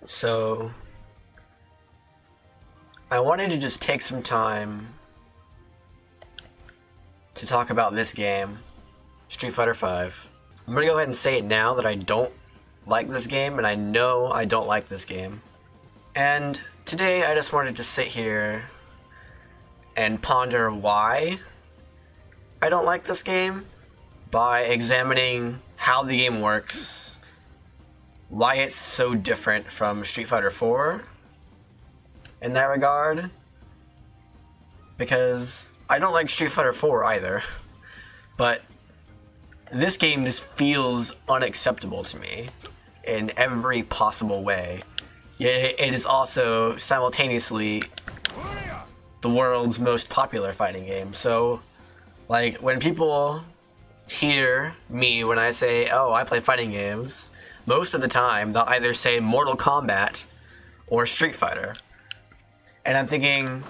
So, I wanted to just take some time to talk about this game, Street Fighter V. I'm gonna go ahead and say it now that I don't like this game, and I know I don't like this game. And today I just wanted to sit here and ponder why I don't like this game by examining how the game works, why it's so different from Street Fighter 4 in that regard, because I don't like Street Fighter 4 either, but this game just feels unacceptable to me in every possible way. Yet it is also simultaneously the world's most popular fighting game. So, like, when people hear me when I say, oh, I play fighting games, most of the time they'll either say Mortal Kombat or Street Fighter. And I'm thinking,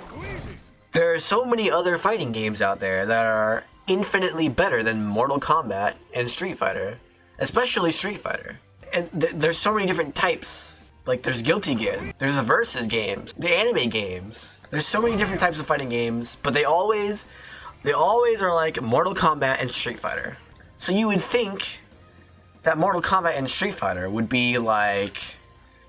there are so many other fighting games out there that are infinitely better than Mortal Kombat and Street Fighter, especially Street Fighter. And there's so many different types. Like, there's Guilty Gear, there's the Versus games, the anime games. There's so many different types of fighting games, but they always are like Mortal Kombat and Street Fighter. So you would think that Mortal Kombat and Street Fighter would be like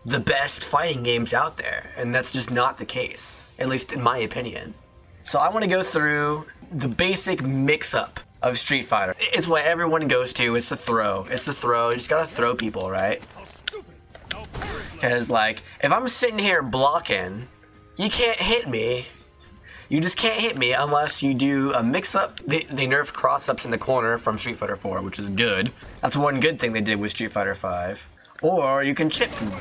the best fighting games out there, and that's just not the case, at least in my opinion. So I want to go through the basic mix-up of Street Fighter. It's what everyone goes to, it's the throw. It's the throw, you just gotta throw people, right? Because, like, if I'm sitting here blocking, you can't hit me. You just can't hit me unless you do a mix-up. They nerfed cross-ups in the corner from Street Fighter 4, which is good. That's one good thing they did with Street Fighter 5. Or you can chip them.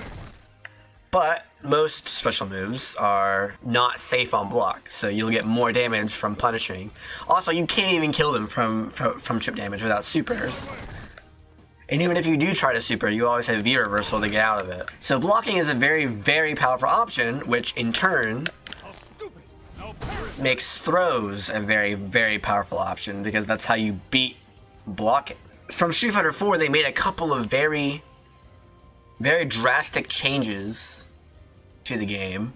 But most special moves are not safe on block, so you'll get more damage from punishing. Also, you can't even kill them from chip damage without supers. And even if you do try to super, you always have V-reversal to get out of it. So blocking is a very, very powerful option, which in turn makes throws a very, very powerful option, because that's how you beat blocking. From Street Fighter 4, they made a couple of very, very drastic changes to the game,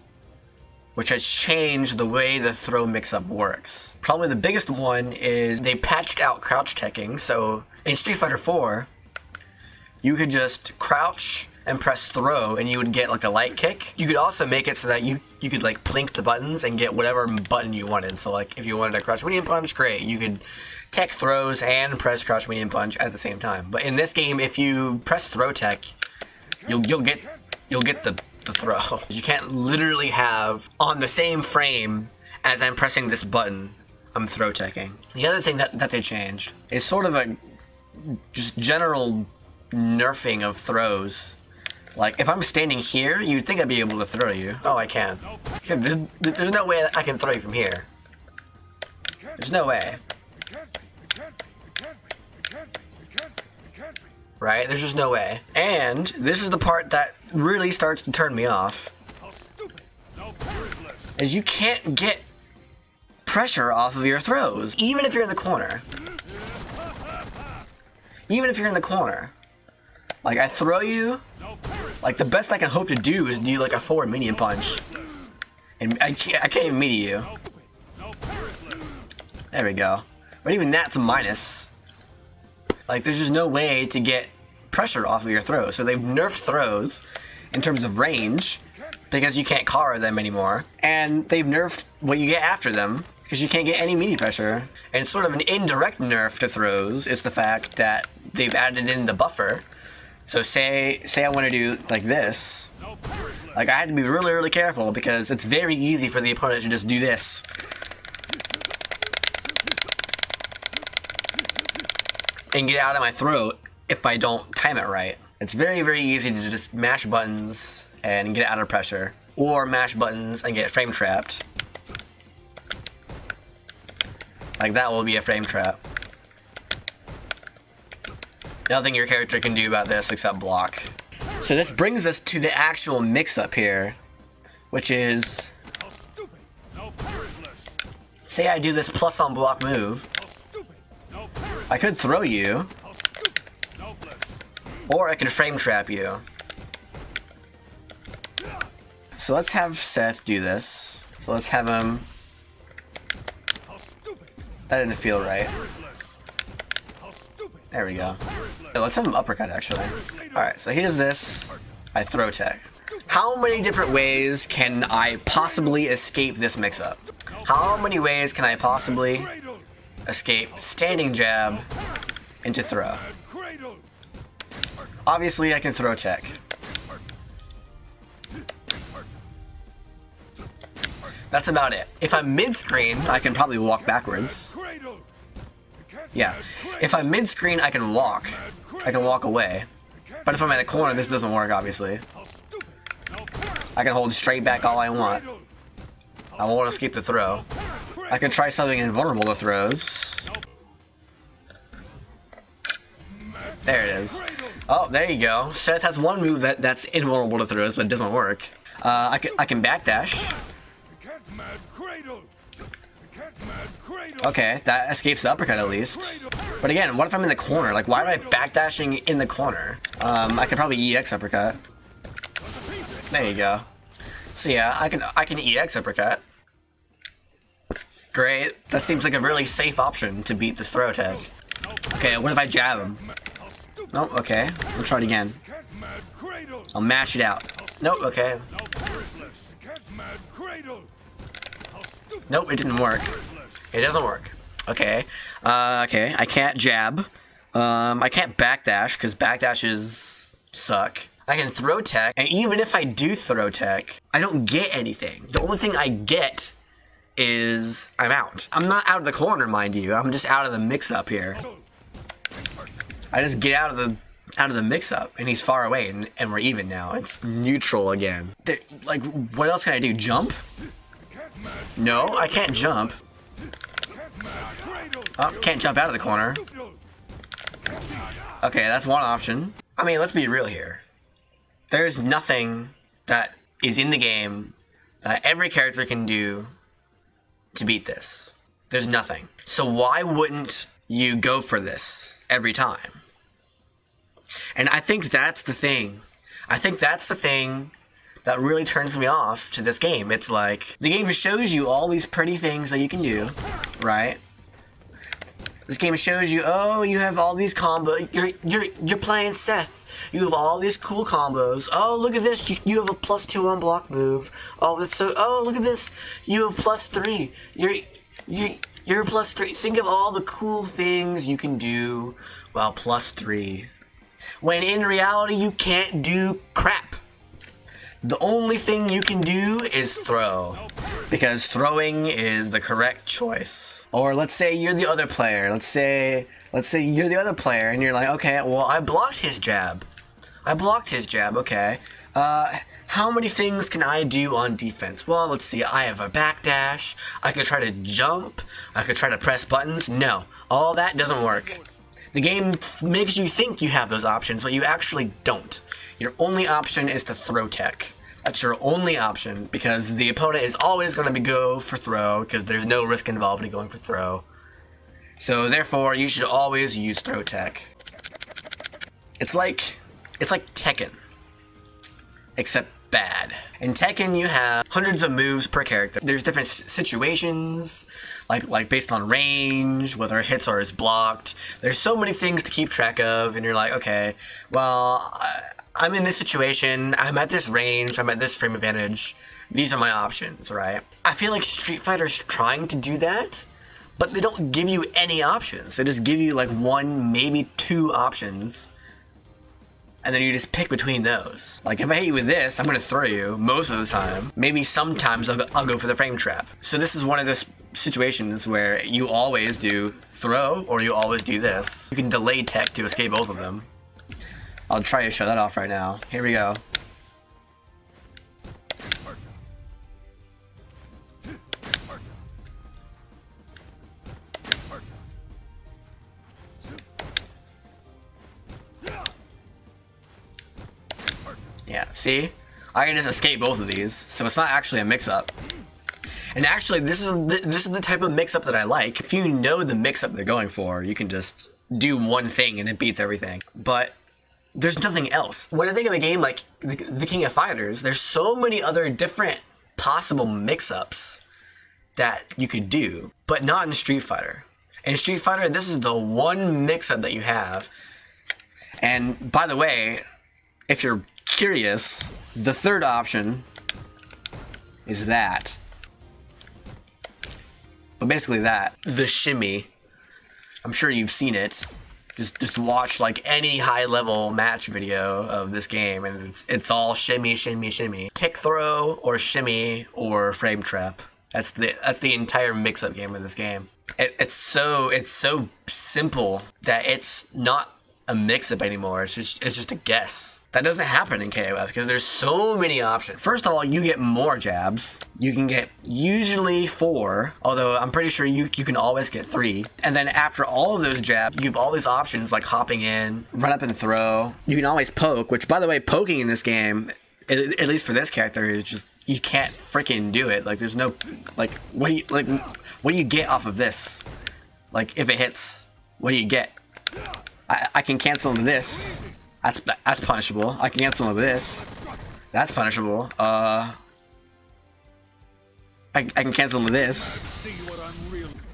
which has changed the way the throw mix-up works. Probably the biggest one is they patched out crouch teching. So in Street Fighter 4, you could just crouch and press throw and you would get like a light kick. You could also make it so that you could like plink the buttons and get whatever button you wanted. So like if you wanted to crouch medium punch, great. You could tech throws and press crouch medium punch at the same time. But in this game, if you press throw tech, you'll get the throw. You can't literally have on the same frame as I'm pressing this button, I'm throw teching. The other thing that they changed is sort of a just general nerfing of throws. Like, if I'm standing here, you'd think I'd be able to throw you. Oh, I can. There's no way I can throw you from here. There's no way. Right? There's just no way. And this is the part that really starts to turn me off. Is you can't get pressure off of your throws, even if you're in the corner. Even if you're in the corner. Like, I throw you, like, the best I can hope to do is do, like, a forward medium punch. And I can't even meet you. There we go. But even that's a minus. Like, there's just no way to get pressure off of your throws. So they've nerfed throws in terms of range, because you can't kara them anymore. And they've nerfed what you get after them, because you can't get any melee pressure. And sort of an indirect nerf to throws is the fact that they've added in the buffer. So say I want to do like this, like I had to be really, really careful, because it's very easy for the opponent to just do this. And get out of my throat if I don't time it right. It's very, very easy to just mash buttons and get out of pressure, or mash buttons and get frame trapped. Like that will be a frame trap. Nothing your character can do about this except block. So this brings us to the actual mix-up here, which is, say I do this plus on block move, I could throw you, or I could frame trap you. so let's have Seth do this. So let's have him... That didn't feel right. There we go. Let's have him uppercut, actually. Alright, so he does this. I throw tech. How many different ways can I possibly escape this mix-up? How many ways can I possibly escape standing jab into throw? Obviously, I can throw tech. That's about it. If I'm mid-screen, I can probably walk backwards. Yeah. If I'm mid-screen, I can walk. I can walk away. But if I'm in the corner, this doesn't work, obviously. I can hold straight back all I want. I won't escape the throw. I can try something invulnerable to throws. There it is. Oh, there you go. Seth has one move that's invulnerable to throws, but it doesn't work. I can backdash. Okay, that escapes the uppercut at least. But again, what if I'm in the corner? Like, why am I backdashing in the corner? I could probably EX uppercut. There you go. So yeah, I can EX uppercut. Great. That seems like a really safe option to beat this throw tag. Okay, what if I jab him? Nope, okay. We'll try it again. I'll mash it out. Nope, okay. Nope, it didn't work. It doesn't work. Okay. Okay, I can't jab. I can't backdash, because backdashes suck. I can throw tech, and even if I do throw tech, I don't get anything. The only thing I get is I'm out. I'm not out of the corner, mind you. I'm just out of the mix-up here. I just get out of the mix-up, and he's far away, and we're even now. It's neutral again. Like, what else can I do? Jump? No, I can't jump. Oh, can't jump out of the corner. Okay, that's one option. I mean, let's be real here. There's nothing that is in the game that every character can do to beat this. There's nothing. So why wouldn't you go for this every time? And I think that's the thing. I think that's the thing that really turns me off to this game. It's like, the game shows you all these pretty things that you can do, right? This game shows you, oh, you have all these combos. You're playing Seth. You have all these cool combos. Oh, look at this. You have a +2 on block move. Oh, that's so. Oh, look at this. You have +3. You're +3. Think of all the cool things you can do while +3. When in reality, you can't do crap. The only thing you can do is throw, because throwing is the correct choice. Or let's say you're the other player. Let's say you're the other player, and you're like, okay, well, I blocked his jab. Okay. How many things can I do on defense? Well, let's see. I have a backdash. I could try to jump. I could try to press buttons. No, all that doesn't work. The game makes you think you have those options, but you actually don't. Your only option is to throw tech. That's your only option, because the opponent is always going to go for throw, because there's no risk involved in going for throw. So therefore, you should always use throw tech. It's like Tekken, except bad. In Tekken, you have hundreds of moves per character. There's different situations, like based on range, whether hits or is blocked. There's so many things to keep track of, and you're like, okay, well, I'm in this situation, I'm at this range, I'm at this frame advantage. These are my options, right? I feel like Street Fighter's trying to do that, but they don't give you any options. They just give you like one, maybe two options, and then you just pick between those. Like, if I hit you with this, I'm gonna throw you most of the time. Maybe sometimes I'll go for the frame trap. So this is one of those situations where you always do throw, or you always do this. You can delay tech to escape both of them. I'll try to show that off right now. Here we go. Yeah, see? I can just escape both of these, so it's not actually a mix-up. And actually, this is the type of mix-up that I like. If you know the mix-up they're going for, you can just do one thing and it beats everything. But there's nothing else. When I think of a game like the King of Fighters, there's so many other different possible mix-ups that you could do, but not in Street Fighter. In Street Fighter, this is the one mix-up that you have. And by the way, if you're curious, the third option is that. But basically that. The shimmy. I'm sure you've seen it. Just watch like any high-level match video of this game, and it's all shimmy, shimmy, shimmy. Tick throw or shimmy or frame trap. That's the entire mix-up game of this game. It's so simple that it's not a mix-up anymore. It's just a guess. That doesn't happen in KOF because there's so many options. First of all, you get more jabs. You can get usually 4, although I'm pretty sure you can always get 3. And then after all of those jabs, you have all these options like hopping in, run up and throw. You can always poke, which by the way, poking in this game, at least for this character, is just, you can't freaking do it. Like there's no, like what do you get off of this? Like if it hits, what do you get? I can cancel into this. That's punishable. I can cancel into this. That's punishable. I can cancel into this.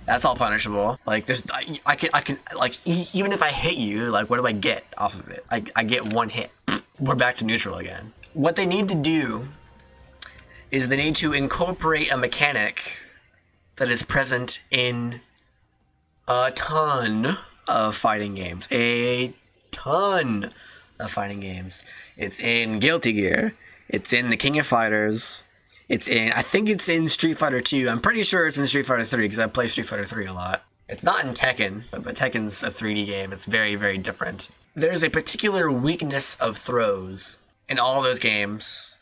That's all punishable. Like there's, I can like even if I hit you, like what do I get off of it? I get 1 hit. We're back to neutral again. What they need to do is they need to incorporate a mechanic that is present in a ton of fighting games. A ton of fighting games. It's in Guilty Gear. It's in the King of Fighters. It's in, I think it's in Street Fighter 2. I'm pretty sure it's in Street Fighter 3 because I play Street Fighter 3 a lot. It's not in Tekken, but Tekken's a 3D game. It's very, very different. There's a particular weakness of throws in all those games,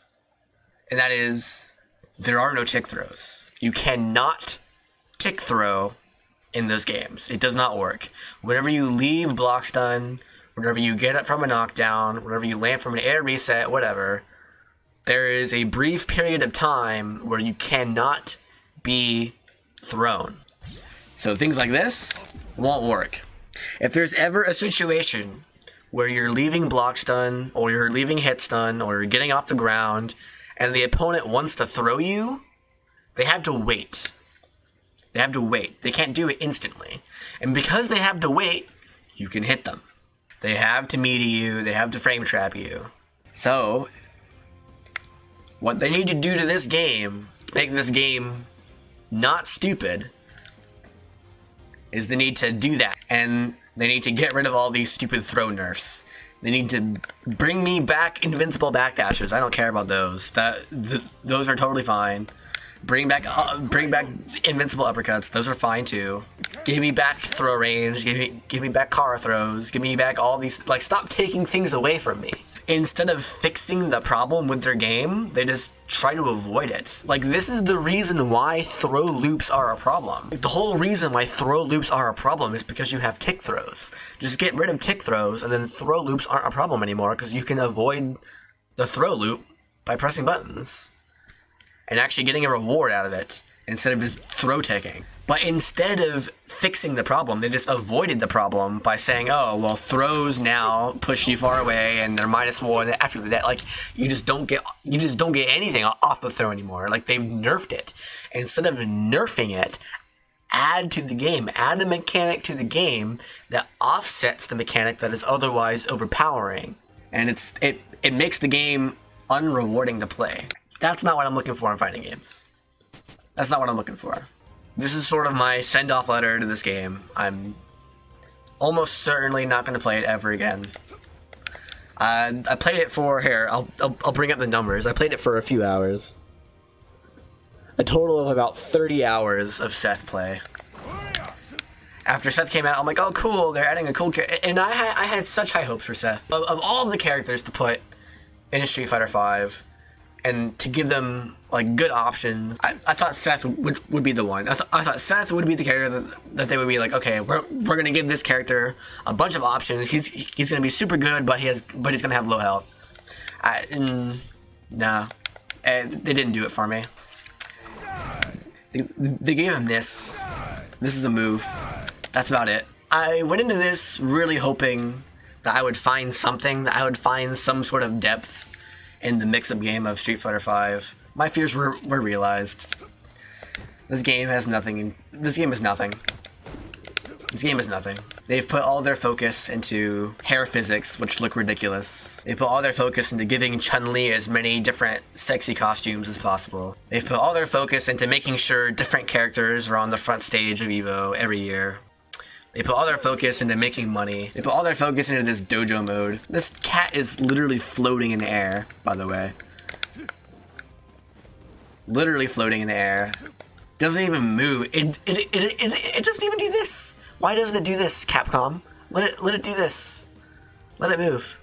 and that is there are no tick throws. You cannot tick throw in those games. It does not work. Whenever you leave block stun, whenever you get it from a knockdown, whenever you land from an air reset, whatever, there is a brief period of time where you cannot be thrown. So things like this won't work. If there's ever a situation where you're leaving block stun, or you're leaving hit stun, or you're getting off the ground, and the opponent wants to throw you, they have to wait. They have to wait. They can't do it instantly. And because they have to wait, you can hit them. They have to melee you, they have to frame trap you. So, what they need to do to this game, make this game not stupid, is they need to do that. And they need to get rid of all these stupid throw nerfs. They need to bring me back invincible backdashes. I don't care about those. Those are totally fine. Bring back invincible uppercuts. Those are fine too. Give me back throw range. Give me back car throws. Give me back all these. Like, stop taking things away from me. Instead of fixing the problem with their game, they just try to avoid it. Like, this is the reason why throw loops are a problem. The whole reason why throw loops are a problem is because you have tick throws. Just get rid of tick throws, and then throw loops aren't a problem anymore because you can avoid the throw loop by pressing buttons and actually getting a reward out of it instead of just throw ticking. But instead of fixing the problem, they just avoided the problem by saying, oh, well, throws now push you far away and they're -1 after the death. Like, you just don't get anything off the throw anymore. Like, they've nerfed it. And instead of nerfing it, add to the game. Add a mechanic to the game that offsets the mechanic that is otherwise overpowering. And it makes the game unrewarding to play. That's not what I'm looking for in fighting games. That's not what I'm looking for. This is sort of my send-off letter to this game. I'm almost certainly not going to play it ever again. I played it for, here, I'll bring up the numbers. I played it for a few hours. A total of about 30 hours of Seth play. After Seth came out, I'm like, oh cool, they're adding a cool character. And I had such high hopes for Seth. Of all of the characters to put in Street Fighter V, and to give them like good options, I thought Seth would be the one. I thought Seth would be the character that they would be like, okay, we're gonna give this character a bunch of options. He's gonna be super good, but he's gonna have low health. Nah, they didn't do it for me. They gave him this. This is a move. That's about it. I went into this really hoping that I would find something, that I would find some sort of depth in the mix-up game of Street Fighter V. My fears were realized. This game has nothing. This game is nothing. This game is nothing. They've put all their focus into hair physics, which look ridiculous. They put all their focus into giving Chun-Li as many different sexy costumes as possible. They've put all their focus into making sure different characters are on the front stage of EVO every year. They put all their focus into making money. They put all their focus into this dojo mode. This cat is literally floating in the air, by the way. Literally floating in the air. Doesn't even move. It doesn't even do this. Why doesn't it do this, Capcom? Let it do this. Let it move.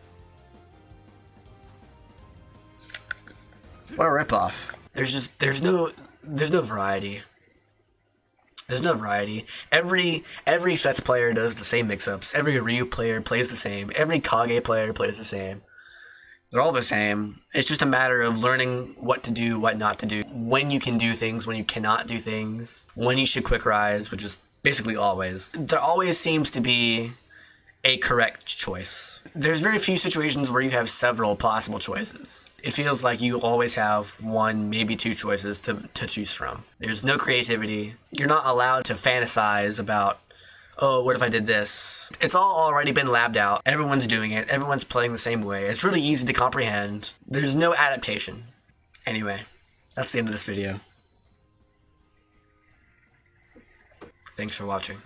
What a ripoff. There's no variety. There's no variety. Every Sets player does the same mix-ups. Every Ryu player plays the same. Every Kage player plays the same. They're all the same. It's just a matter of learning what to do, what not to do, when you can do things, when you cannot do things, when you should quick rise, which is basically always. There always seems to be a correct choice. There's very few situations where you have several possible choices. It feels like you always have one, maybe two choices to choose from. There's no creativity. You're not allowed to fantasize about, oh, what if I did this? It's all already been labbed out. Everyone's doing it. Everyone's playing the same way. It's really easy to comprehend. There's no adaptation. Anyway, that's the end of this video. Thanks for watching.